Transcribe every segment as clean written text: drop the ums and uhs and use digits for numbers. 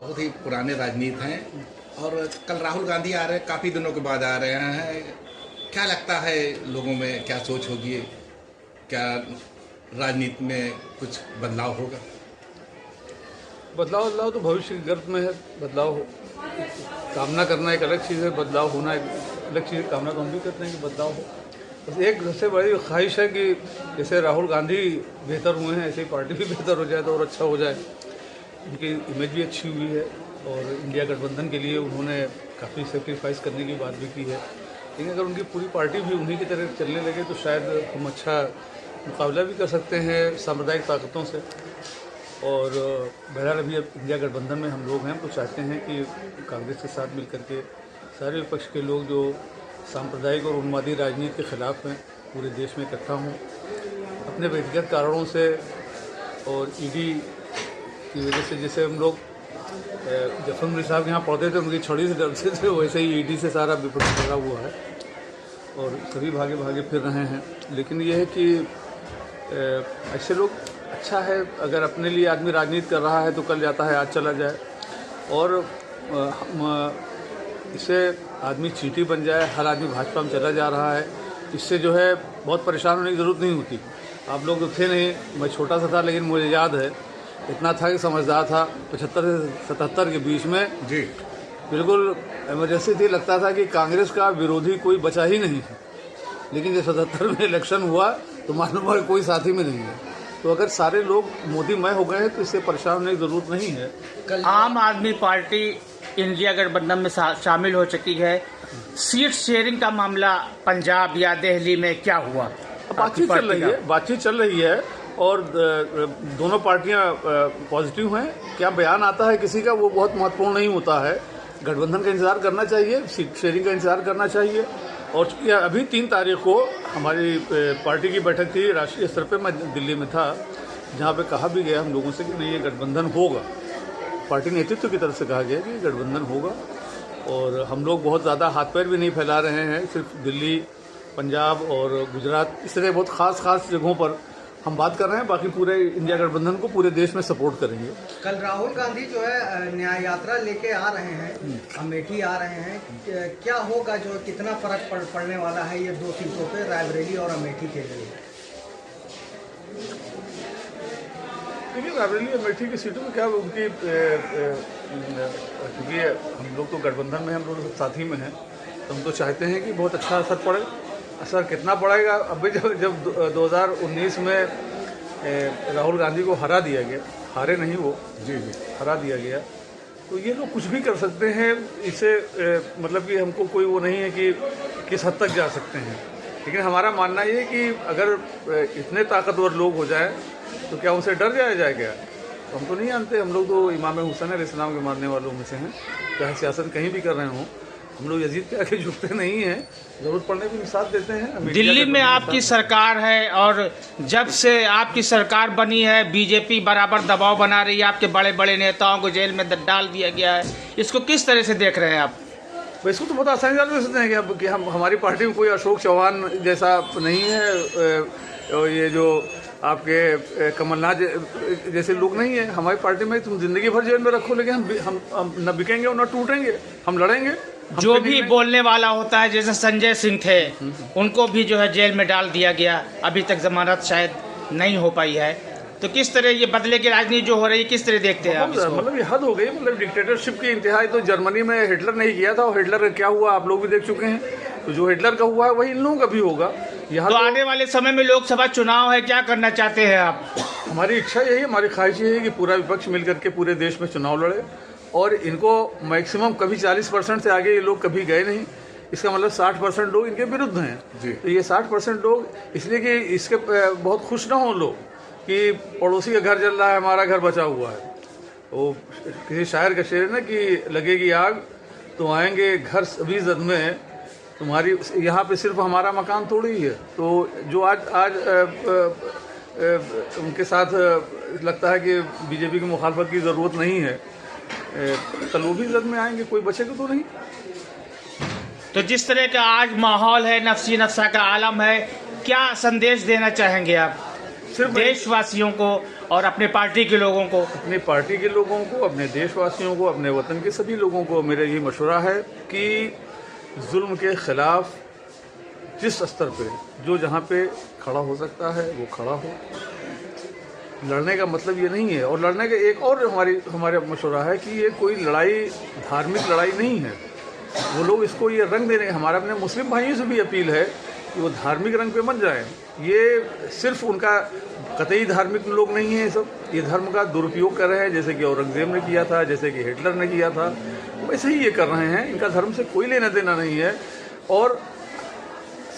बहुत ही पुराने राजनीति हैं और कल राहुल गांधी आ रहे हैं, काफ़ी दिनों के बाद आ रहे हैं। क्या लगता है लोगों में क्या सोच होगी, क्या राजनीति में कुछ बदलाव होगा? बदलाव तो भविष्य के गर्भ में है। बदलाव कामना करना एक अलग चीज़ है, बदलाव होना एक अलग चीज़ है। कामना तो हम भी करते हैं कि बदलाव हो। बस एक सबसे बड़ी ख्वाहिश है कि जैसे राहुल गांधी बेहतर हुए हैं ऐसे ही पार्टी भी बेहतर हो जाए तो और अच्छा हो जाए। उनकी इमेज भी अच्छी हुई है और इंडिया गठबंधन के लिए उन्होंने काफ़ी सेक्रीफाइस करने की बात भी की है। लेकिन अगर उनकी पूरी पार्टी भी उन्हीं की तरह चलने लगे तो शायद हम अच्छा मुकाबला भी कर सकते हैं सांप्रदायिक ताकतों से। और बहरहाल अभी अब इंडिया गठबंधन में हम लोग हैं तो चाहते हैं कि कांग्रेस के साथ मिलकर के सारे विपक्ष के लोग जो सांप्रदायिक और उन्मादी राजनीति के खिलाफ हैं पूरे देश में इकट्ठा हों। अपने व्यक्तिगत कारणों से और ईडी की वजह से, जैसे हम लोग जफर साहब के यहाँ पढ़ते थे उनकी छड़ी से डरते थे, वैसे ही ईडी से सारा विपक्ष लगा हुआ है और सभी भागे भागे फिर रहे हैं। लेकिन ये है कि ऐसे लोग अच्छा है, अगर अपने लिए आदमी राजनीति कर रहा है तो कल जाता है आज चला जाए, और इससे आदमी चींटी बन जाए, हर आदमी भाजपा में चला जा रहा है, इससे जो है बहुत परेशान होने की ज़रूरत नहीं होती। आप लोग तो थे नहीं, मैं छोटा सा था लेकिन मुझे याद है इतना था कि समझदार था। 75 से 77 के बीच में जी बिल्कुल इमरजेंसी थी, लगता था कि कांग्रेस का विरोधी कोई बचा ही नहीं है। लेकिन जब 77 में इलेक्शन हुआ तो मालूम हुआ कोई साथी में नहीं है। तो अगर सारे लोग मोदीमय हो गए हैं तो इससे परेशान होने की ज़रूरत नहीं है। आम आदमी पार्टी इंडिया गठबंधन में शामिल हो चुकी है। सीट शेयरिंग का मामला पंजाब या दिल्ली में क्या हुआ? बातचीत चल रही है और दोनों पार्टियां पॉजिटिव हैं। क्या बयान आता है किसी का वो बहुत महत्वपूर्ण नहीं होता है। गठबंधन का इंतजार करना चाहिए, सीट शेयरिंग का इंतजार करना चाहिए। और अभी 3 तारीख को हमारी पार्टी की बैठक थी राष्ट्रीय स्तर पे, मैं दिल्ली में था, जहाँ पे कहा भी गया हम लोगों से कि नहीं ये गठबंधन होगा। पार्टी नेतृत्व की तरफ से कहा गया कि गठबंधन होगा और हम लोग बहुत ज़्यादा हाथ पैर भी नहीं फैला रहे हैं। सिर्फ दिल्ली, पंजाब और गुजरात, इस तरह बहुत ख़ास जगहों पर हम बात कर रहे हैं। बाकी पूरे इंडिया गठबंधन को पूरे देश में सपोर्ट करेंगे। कल राहुल गांधी जो है न्याय यात्रा लेके आ रहे हैं, अमेठी आ रहे हैं, क्या होगा, जो कितना फर्क पड़ने वाला है ये 2 सीटों पे, रायबरेली और अमेठी के लिए? देखिए रायबरेली अमेठी की सीटों में क्या उनकी, क्योंकि हम लोग तो गठबंधन में, हम लोग सब साथी में हैं, तो हम तो चाहते हैं कि बहुत अच्छा असर पड़े। असर कितना पड़ेगा, अभी जब 2019 में राहुल गांधी को हरा दिया गया, हारे नहीं वो, जी हरा दिया गया, तो ये लोग कुछ भी कर सकते हैं। इससे मतलब कि हमको कोई वो नहीं है कि किस हद तक जा सकते हैं। लेकिन हमारा मानना ये है कि अगर इतने ताकतवर लोग हो जाए तो क्या उनसे डर जाया जाएगा? तो हम तो नहीं जानते। हम लोग तो इमाम हुसैन अलैहिस्सलाम के मानने वालों में से हैं, चाहे सियासत कहीं भी कर रहे हों। हम लोग यजीद के आगे झुकते नहीं हैं, जरूरत पड़ने पर साथ देते हैं। दिल्ली में आपकी सरकार है और जब से आपकी सरकार बनी है बीजेपी बराबर दबाव बना रही है, आपके बड़े बड़े नेताओं को जेल में डाल दिया गया है। इसको किस तरह से देख रहे हैं आप? इसको तो बहुत आसानी से देख सकते हैं कि हमारी पार्टी में कोई अशोक चौहान जैसा नहीं है, और ये जो आपके कमलनाथ जैसे लोग नहीं है। हमारी पार्टी में तुम जिंदगी भर जेल में रखो लेकिन हम न बिकेंगे और न टूटेंगे, हम लड़ेंगे। जो भी बोलने वाला होता है, जैसे संजय सिंह थे, उनको भी जो है जेल में डाल दिया गया, अभी तक जमानत शायद नहीं हो पाई है। तो किस तरह ये बदले की राजनीति जो हो रही है, किस तरह देखते हैं आप इसको? मतलब ये हद हो गई। मतलब डिक्टेटरशिप की इंतहा तो जर्मनी में हिटलर नहीं किया था, और हिटलर का क्या हुआ आप लोग भी देख चुके हैं। तो जो हिटलर का हुआ है वही इन लोगों का भी होगा। यहाँ तो आने वाले समय में लोकसभा चुनाव है, क्या करना चाहते हैं आप? हमारी इच्छा यही है, हमारी ख्वाहिश यही है कि पूरा विपक्ष मिलकर के पूरे देश में चुनाव लड़े, और इनको मैक्सिमम कभी 40% से आगे ये लोग कभी गए नहीं। इसका मतलब 60% लोग इनके विरुद्ध हैं। तो ये 60% लोग इसलिए कि इसके बहुत खुश ना हो लोग कि पड़ोसी का घर जल रहा है, हमारा घर बचा हुआ है। वो किसी शायर का शेर है ना कि लगेगी आग तो आएंगे घर सभी जद में, तुम्हारी यहाँ पे सिर्फ हमारा मकान थोड़ी ही है। तो जो आज उनके साथ लगता है कि बीजेपी की मुखालफत की ज़रूरत नहीं है, कल वो भी जद में आएंगे, कोई बचेगा तो नहीं। तो जिस तरह का आज माहौल है, नफसी नफसा का आलम है, क्या संदेश देना चाहेंगे आप? सिर्फ देशवासियों को और अपने पार्टी के लोगों को? अपनी पार्टी के लोगों को, अपने देशवासियों को, अपने वतन के सभी लोगों को मेरा ये मशवरा है कि जुल्म के खिलाफ जिस स्तर पे जो जहाँ पे खड़ा हो सकता है वो खड़ा हो। लड़ने का मतलब ये नहीं है, और लड़ने का एक और हमारा मशवरा है कि ये कोई लड़ाई धार्मिक लड़ाई नहीं है। वो लोग इसको ये रंग देने, हमारा अपने मुस्लिम भाइयों से भी अपील है कि वो धार्मिक रंग पे मत जाएं। ये सिर्फ उनका कतई धार्मिक लोग नहीं है, सब ये धर्म का दुरुपयोग कर रहे हैं, जैसे कि औरंगजेब ने किया था, जैसे कि हिटलर ने किया था, वैसे ही ये कर रहे हैं। इनका धर्म से कोई लेना देना नहीं है। और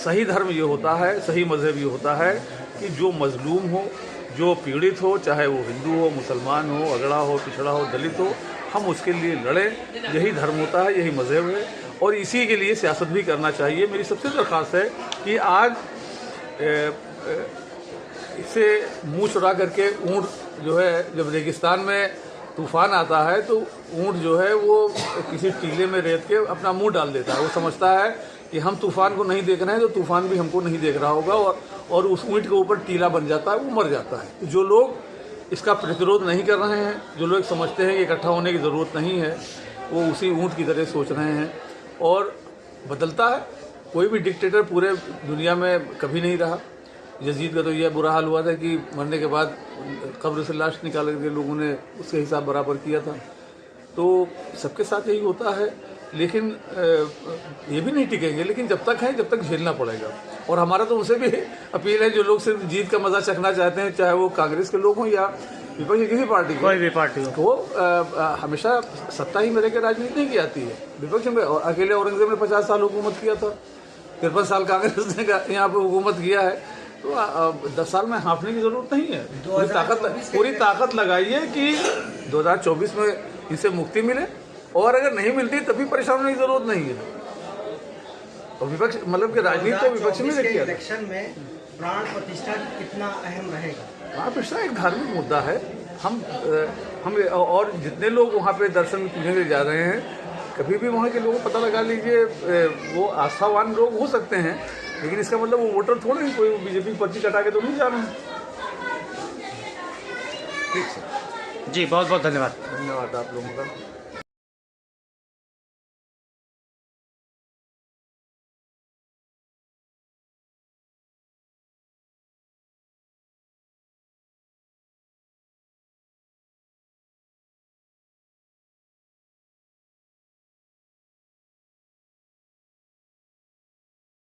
सही धर्म ये होता है, सही मजहब ये होता है कि जो मजलूम हो, जो पीड़ित हो, चाहे वो हिंदू हो, मुसलमान हो, अगड़ा हो, पिछड़ा हो, दलित हो, हम उसके लिए लड़ें। यही धर्म होता है, यही मजहब है, और इसी के लिए सियासत भी करना चाहिए। मेरी सबसे दरख्वास्त है कि आज इससे मुँह चुरा करके ऊँट जो है, जब रेगिस्तान में तूफान आता है तो ऊँट जो है वो किसी टीले में रेत के अपना मुंह डाल देता है। वो समझता है कि हम तूफान को नहीं देख रहे हैं तो तूफान भी हमको नहीं देख रहा होगा, और उस ऊँट के ऊपर टीला बन जाता है, वो मर जाता है। जो लोग इसका प्रतिरोध नहीं कर रहे हैं, जो लोग समझते हैं कि इकट्ठा होने की ज़रूरत नहीं है, वो उसी ऊँट की तरह सोच रहे हैं। और बदलता है, कोई भी डिक्टेटर पूरे दुनिया में कभी नहीं रहा। यजीद का तो यह बुरा हाल हुआ था कि मरने के बाद कब्र से लाश निकाल के लोगों ने उसके हिसाब बराबर किया था। तो सबके साथ यही होता है, लेकिन ये भी नहीं टिकेंगे। लेकिन जब तक है, जब तक झेलना पड़ेगा। और हमारा तो उनसे भी अपील है जो लोग सिर्फ जीत का मजा चखना चाहते हैं, चाहे वो कांग्रेस के लोग हों या विपक्ष की किसी पार्टी, कोई भी पार्टी हो, वो हमेशा सत्ता ही मेरे के राजनीति नहीं की आती है। विपक्ष में अकेले औरंगजेब ने 50 साल हुकूमत किया था, 53 साल कांग्रेस ने यहाँ पर हुकूमत किया है। तो 10 साल में हाँफने की जरूरत नहीं है। पूरी ताकत लगाइए कि 2024 में इनसे मुक्ति मिले, और अगर नहीं मिलती तभी परेशान होने की जरूरत नहीं है। और विपक्ष मतलब कि राजनीति तो विपक्ष में देखिए, इलेक्शन में प्राण प्रतिष्ठा कितना अहम रहेगा? प्राण प्रतिष्ठा एक धार्मिक मुद्दा है। हम और जितने लोग वहाँ पे दर्शन पूजने के लिए जा रहे हैं, कभी भी वहाँ के लोगों को पता लगा लीजिए, वो आस्थावान लोग हो सकते हैं, लेकिन इसका मतलब वो वोटर थोड़े नहीं कोई बीजेपी पर्ची कटा के तो नहीं जा रहे हैं। जी बहुत बहुत धन्यवाद। धन्यवाद आप लोगों का।